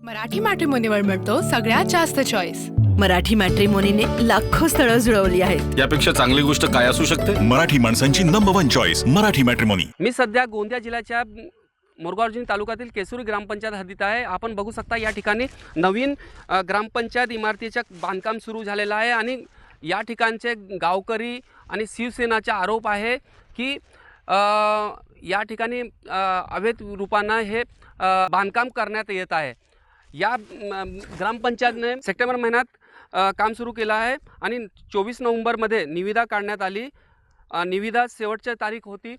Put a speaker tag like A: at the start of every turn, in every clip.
A: मराठी मॅट्रिमोनीवर मिळतो सगळ्यात जास्त चॉईस।
B: मराठी मॅट्रिमोनीने लाखो स्थळं जुळवली आहेत।
C: यापेक्षा चांगली गोष्ट काय असू शकते?
D: मराठी माणसांची नंबर 1 चॉईस मराठी मॅट्रिमोनी।
E: मी सध्या गोंदिया जिल्ह्याच्या मोरगाव तालुक्यातील केसुरी ग्रामपंचायत हद्दीत आहे। आपण बघू शकता या ठिकाणी नवीन ग्रामपंचायत इमारतीचे बांधकाम सुरू झालेलं आहे आणि या ठिकाणचे गावकरी आणि शिवसेनाचा आरोप आहे की या ठिकाणी अवैध रूपाने हे बांधकाम करण्यात येत आहे। या ग्रामपंचायतने सप्टेंबर महिन्यात काम सुरू केलं आहे आणि 24 नोव्हेंबरमध्ये निविदा काढण्यात आली। निविदा शेवटची तारीख होती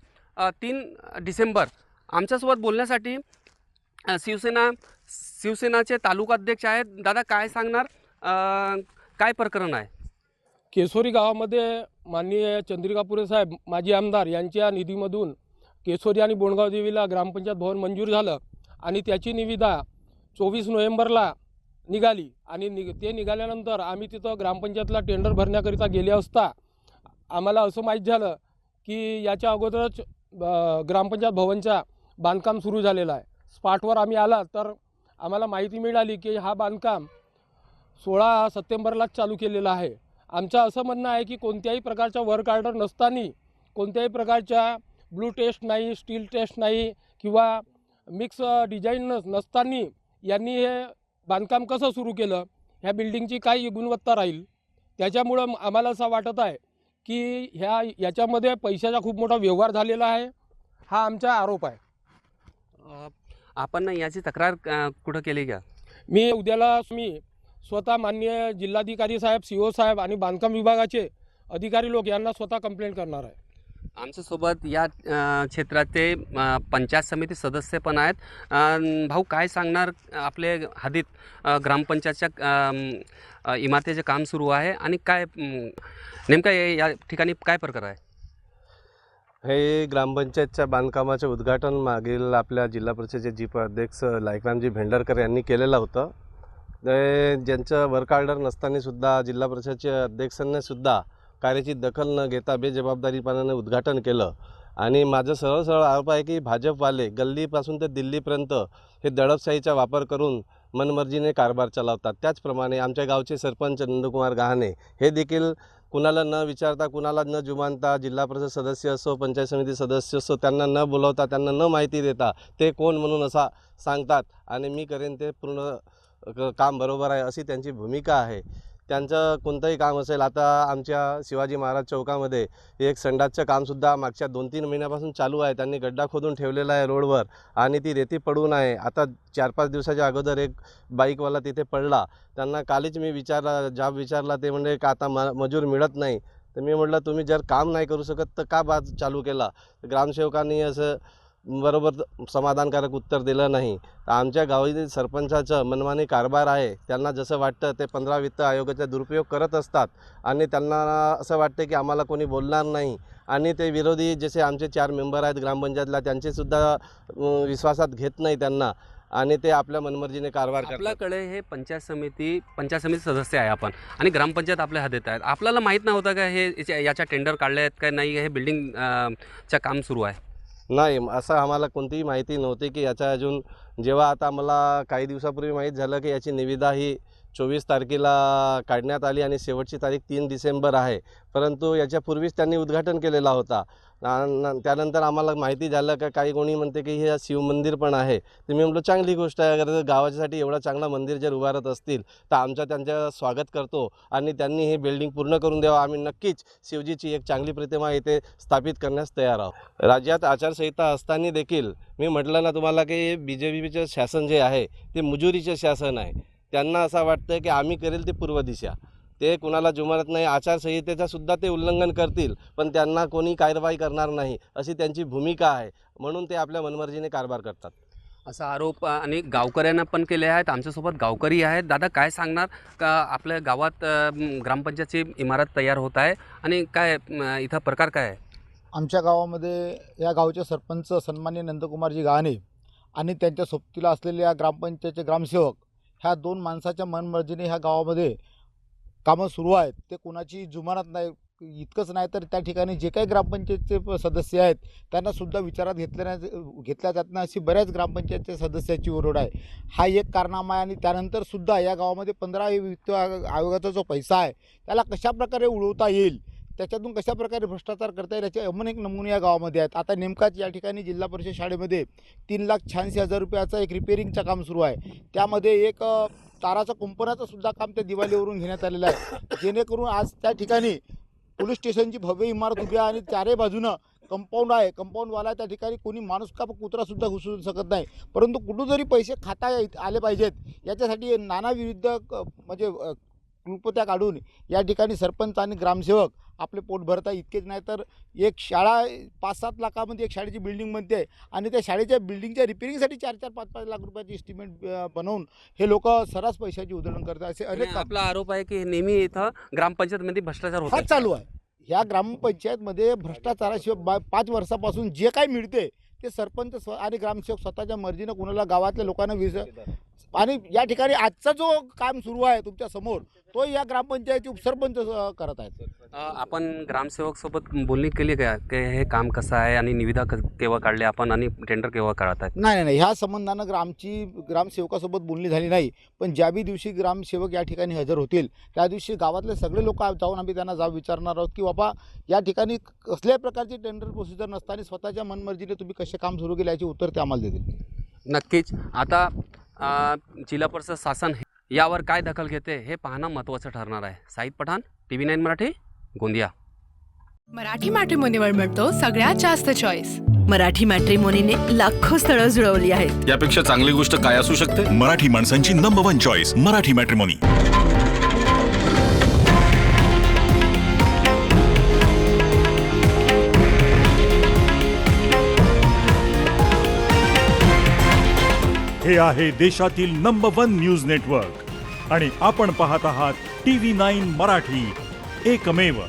E: 3 डिसेंबर। आमच्यासोबत बोलण्यासाठी शिवसेनाचे तालुका अध्यक्ष आहेत। दादा काय सांगणार, काय प्रकरण आहे?
F: केसोरी गावामध्ये माननीय चंद्रिकापुरे साहेब माजी आमदार यांच्या निधीमधून केसोरी आणि बोंडगाव देवीला ग्रामपंचायत भवन मंजूर झालं आणि त्याची निविदा 24 नोव्हेंबरला निघाली आणि ते निघाल्यानंतर आम्ही तिथं ग्रामपंचायतला टेंडर भरण्याकरिता गेले असता आम्हाला असं माहीत झालं की याच्या अगोदरच ग्रामपंचायत भवनचा बांधकाम सुरू झालेला आहे। स्पॉटवर आम्ही आला तर आम्हाला माहिती मिळाली की हा बांधकाम 16 सप्टेंबरलाच चालू केलेला आहे। आमचं असं म्हणणं आहे की कोणत्याही प्रकारचा वर्क ऑर्डर नसताना, कोणत्याही प्रकारच्या ब्लू टेस्ट नाही, स्टील टेस्ट नाही किंवा मिक्स डिझाईन नसताना यांनी हे बांधकाम कसं सुरू केलं, ह्या बिल्डिंगची काय गुणवत्ता राहील, त्याच्यामुळं आम्हाला असं वाटत आहे की याच्यामध्ये पैशाचा खूप मोठा व्यवहार झालेला आहे, हा आमचा आरोप आहे।
E: आपण याची तक्रार कुठं केली का?
F: मी स्वतः माननीय जिल्हाधिकारी साहेब, CO साहेब आणि बांधकाम विभागाचे अधिकारी लोक यांना स्वतः कंप्लेंट करणार आहे।
E: आमच्यासोबत या क्षेत्राचे पंचायत समिती सदस्य पण आहेत। भाऊ काय सांगणार, आपले हद्दीत ग्रामपंचायतच्या इमारतीचे काम सुरू आहे आणि काय नेमका या ठिकाणी काय प्रकार आहे?
G: हे ग्रामपंचायतच्या बांधकामाचे उद्घाटन मागील आपल्या जिल्हा परिषदेचे जीप अध्यक्ष लायकरामजी भेंडरकर यांनी केलेलं होतं। ज्यांचं वर्क ऑर्डर नसतानासुद्धा जिल्हा परिषदेचे अध्यक्षांनी सुद्धा कार्याची दखल न घेता बेजबाबदारीपणाने उद्घाटन केलं आणि माझं सरळ आरोप आहे की भाजपवाले गल्लीपासून ते दिल्लीपर्यंत हे दडपशाहीचा वापर करून मनमर्जीने कारभार चालवतात। त्याचप्रमाणे आमच्या गावचे सरपंच नंदकुमार गहाणे हे देखील कुणाला न विचारता, कुणाला न जुमानता, जिल्हा परिषद सदस्य असो, पंचायत समिती सदस्य असो, त्यांना न बोलवता, त्यांना न माहिती देता ते कोण म्हणून असा सांगतात आणि मी करेन ते पूर्ण काम बरोबर आहे अशी त्यांची भूमिका आहे। त्यांचं कोणतंही काम असेल, आता आमच्या शिवाजी महाराज चौकामध्ये एक संडासचं कामसुद्धा मागच्या 2-3 महिन्यापासून चालू आहे। त्यांनी गड्डा खोदून ठेवलेला आहे रोडवर आणि ती रेती पडून आहे। आता 4-5 दिवसाच्या अगोदर एक बाईकवाला तिथे पडला, त्यांना कालच मी जॉब विचारला, ते म्हणजे का आता मजूर मिळत नाही। तर मी म्हटलं तुम्ही जर काम नाही करू शकत तर का बाज चालू केला? ग्रामसेवकांनी असं बरोबर समाधानकारक उत्तर दिलं नाही। तर आमच्या गावातील सरपंचाचं मनमानी कारभार आहे, त्यांना जसं वाटतं ते 15 वित्त आयोगाचा दुरुपयोग करत असतात आणि त्यांना असं वाटतं की आम्हाला कोणी बोलणार नाही आणि ते विरोधी जसे आमचे 4 मेंबर आहेत ग्रामपंचायतला त्यांचेसुद्धा विश्वासात घेत नाही त्यांना आणि ते आपल्या मनमर्जीने कारभार करतात।
E: आपल्याकडे हे पंचायत समिती सदस्य आहे आपण आणि ग्रामपंचायत आपल्या हद्दीत आहेत। आपल्याला माहीत नव्हतं का हे याच्या टेंडर काढले आहेत का नाही, हे बिल्डिंगचं काम सुरू आहे?
G: नाही, असं आम्हाला कोणतीही माहिती नव्हती की याच्या अजून जेव्हा आता मला काही दिवसापूर्वी माहीत झालं की याची निविदा ही 24 तारखेला काढण्यात आली आणि शेवटची तारीख 3 डिसेंबर आहे, परंतु याच्यापूर्वीच त्यांनी उद्घाटन केलेला होता। त्यानंतर आम्हाला माहिती झालं का काही कोणी म्हणते की हे शिवमंदिर पण आहे। तर मी म्हटलं चांगली गोष्ट आहे, अगर गावाच्यासाठी एवढं चांगलं मंदिर जर उभारत असतील तर त्यांचं स्वागत करतो आणि त्यांनी हे बिल्डिंग पूर्ण करून द्यावं। आम्ही नक्कीच शिवजीची एक चांगली प्रतिमा इथे स्थापित करण्यास तयार आहोत। राज्यात आचारसंहिता असताना देखील मी म्हटलं ना तुम्हाला की BJPचं शासन जे आहे ते मुजुरीचे शासन आहे। त्यांना असं वाटतं की आम्ही करेल ते पूर्व दिशा, ते कुणाला जुमानत नाही, आचारसंहितेचा सुद्धा ते उल्लंघन करतील पण त्यांना कोणी कारवाई करणार नाही अशी त्यांची भूमिका आहे, म्हणून ते आपल्या मनमर्जीने कारभार करतात
E: असा आरोप आणि गावकऱ्यांना पण केले आहेत। आमच्यासोबत गावकरी आहेत। दादा काय सांगणार का आपल्या गावात ग्रामपंचायतची इमारत तयार होत आहे आणि काय इथं प्रकार काय आहे?
H: आमच्या गावामध्ये या गावचे सरपंच सन्माननीय नंदकुमारजी गहाणे आणि त्यांच्या सोबतीला असलेल्या ग्रामपंचायतचे ग्रामसेवक ह्या 2 माणसाच्या मनमर्जीने ह्या गावामध्ये कामं सुरू आहेत। ते कुणाची जुमानत नाही, इतकंच नाही तर त्या ठिकाणी जे काही ग्रामपंचायतचे सदस्य आहेत त्यांना सुद्धा विचारात घेतल्या जात नाही अशी बऱ्याच ग्रामपंचायतच्या सदस्याची ओरड आहे. हा एक कारनामा आहे. आणि त्यानंतर सुद्धा या गावामध्ये 15 वित्त आयोगाचा जो पैसा आहे त्याला कशाप्रकारे उडवता येईल, त्याच्यातून कशाप्रकारे भ्रष्टाचार करता येईल याचे अनेक नमुने या गावामध्ये आहेत. आता नेमकाच या ठिकाणी जिल्हा परिषद शाळेमध्ये 3,86,000 रुपयाचा एक रिपेरिंगचं काम सुरू आहे. त्यामध्ये एक ताराचं कुंपणाचं सुद्धा काम त्या दिवाळीवरून घेण्यात आलेलं आहे, जेणेकरून आज त्या ठिकाणी पोलीस स्टेशनची भव्य इमारत उभी आहे आणि चारही बाजूनं कंपाऊंड आहे. कंपाऊंडवाला त्या ठिकाणी कोणी माणूस का कुत्रासुद्धा घुसू शकत नाही. परंतु कुठून जरी पैसे खाता आले पाहिजेत याच्यासाठी नाना विविध म्हणजे क्लुपत्या काढून या ठिकाणी सरपंच आणि ग्रामसेवक आपले पोट भरता. इतकेच नाही तर एक शाळा 5-7 लाखामध्ये एक शाळेची बिल्डिंग बनते आहे आणि त्या शाळेच्या बिल्डिंगच्या रिपेरिंगसाठी 4-4, 5-5 लाख रुपयाची एस्टिमेट बनवून हे लोक सर्रास पैशाची उधळण करतात. असे अनेक
E: आपला आरोप आहे की नेहमी इथं ग्रामपंचायतमध्ये भ्रष्टाचार होतो.
H: हाच चालू आहे. ह्या ग्रामपंचायतमध्ये भ्रष्टाचाराशिवाय 5 वर्षापासून जे काही मिळते ते सरपंच आणि ग्रामसेवक स्वतःच्या मर्जीनं कुणाला गावातल्या लोकांना आणि या ठिकाणी आजचा जो काम सुरू आहे तुमच्या समोर तो या ग्रामपंचायतचे उपसरपंच करत आहेत.
E: आपण ग्रामसेवक सोबत बोलणी केली का की हे काम कसं आहे आणि निविदा केव्हा काढले आपण आणि टेंडर केव्हा काढत आहेत?
H: नाही, ह्या संबंधानं ग्रामसेवकासोबत बोलणी झाली नाही. पण ज्या बी दिवशी ग्रामसेवक या ठिकाणी हजर होतील त्या दिवशी गावातले सगळे लोक जाऊन आम्ही त्यांना विचारणार आहोत की बाबा या ठिकाणी कसल्याही प्रकारची टेंडर प्रोसिजर नसताना स्वतःच्या मनमर्जीने तुम्ही कसे काम सुरू केले याचे उत्तर ते आम्हाला देतील.
E: नक्कीच. आता जिल्हा परिषद शासन यावर काय दखल घेते हे पाहणं महत्त्वाचं ठरणार आहे. साईद पठाण, TV9 मराठी, गोंदिया.
A: मराठी मॅट्रिमोनीवर मिळतो सगळ्यात जास्त चॉईस.
B: मराठी मॅट्रिमोनीने लाखो स्थळं जुळवली आहेत.
C: यापेक्षा चांगली गोष्ट काय असू शकते?
D: मराठी माणसांची नंबर 1 चॉईस मराठी मॅट्रिमोनी.
I: हे आहे देशातील नंबर 1 न्यूज नेटवर्क आणि आपण पाहत आहात TV9 मराठी, एकमेव.